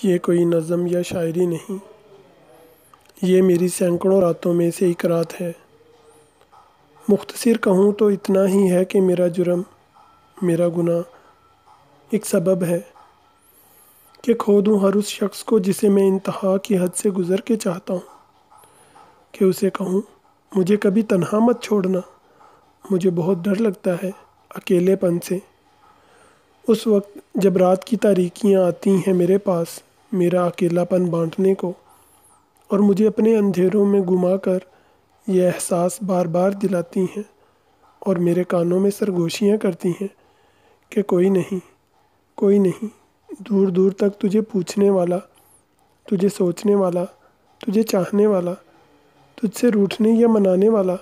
یہ کوئی نظم یا شاعری نہیں، یہ میری سینکڑوں راتوں میں سے ایک رات ہے۔ مختصر کہوں تو اتنا ہی ہے کہ میرا جرم، میرا گناہ ایک سبب ہے کہ کھو دوں ہر اس شخص کو جسے میں انتہا کی حد سے گزر کے چاہتا ہوں، کہ اسے کہوں مجھے کبھی تنہا مت چھوڑنا۔ مجھے بہت ڈر لگتا ہے اکیلے پن سے، اس وقت جب رات کی تاریکیاں آتی ہیں میرے پاس میرا اکیلا پن بانٹنے کو، اور مجھے اپنے اندھیروں میں گما کر یہ احساس بار بار دلاتی ہیں اور میرے کانوں میں سرگوشیاں کرتی ہیں کہ کوئی نہیں، دور دور تک تجھے پوچھنے والا، تجھے سوچنے والا، تجھے چاہنے والا، تجھ سے روٹھنے یا منانے والا۔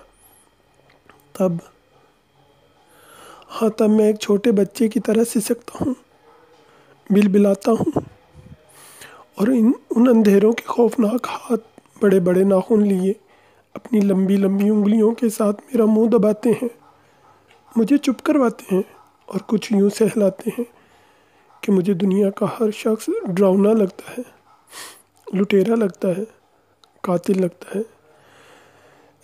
تب میں ایک چھوٹے بچے کی طرح سسکتا ہوں، بلبلاتا ہوں، اور ان اندھیروں کے خوفناک ہاتھ بڑے بڑے ناخن لیے اپنی لمبی لمبی انگلیوں کے ساتھ میرا منہ دباتے ہیں، مجھے چپ کرواتے ہیں اور کچھ یوں سہلاتے ہیں کہ مجھے دنیا کا ہر شخص ڈراؤنا لگتا ہے، لٹیرا لگتا ہے، قاتل لگتا ہے۔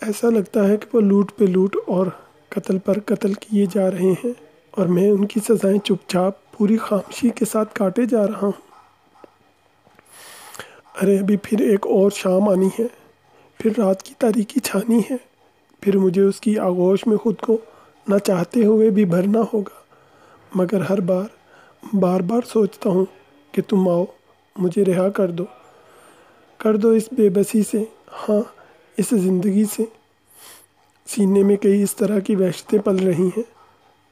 ایسا لگتا ہے کہ وہ لوٹ پہ لوٹ اور قتل پر قتل کیے جا رہے ہیں اور میں ان کی سزائیں چپ چاپ پوری خاموشی کے ساتھ کاٹے جا رہا ہوں۔ ارے ابھی پھر ایک اور شام آنی ہے، پھر رات کی تاریکی چھانی ہے، پھر مجھے اس کی آغوش میں خود کو نہ چاہتے ہوئے بھی بھرنا ہوگا، مگر ہر بار سوچتا ہوں کہ تم آؤ، مجھے رہا کر دو اس بے بسی سے، ہاں اس زندگی سے۔ سینے میں کئی اس طرح کی وحشتیں پل رہی ہیں،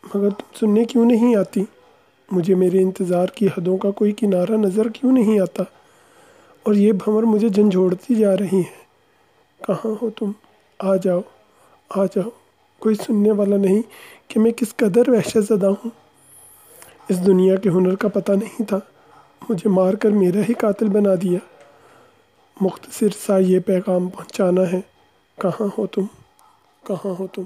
مگر تم سننے کیوں نہیں آتی؟ مجھے میرے انتظار کی حدوں کا کوئی کنارہ نظر کیوں نہیں آتا؟ اور یہ بھنور مجھے جھنجھوڑتی جا رہی ہے۔ کہاں ہو تم؟ آ جاؤ، کوئی سننے والا نہیں کہ میں کس قدر وحشت زدہ ہوں۔ اس دنیا کے ہنر کا پتہ نہیں تھا، مجھے مار کر میرا ہی قاتل بنا دیا۔ مختصر سا یہ پیغام پہنچانا ہے، کہاں ہو تم؟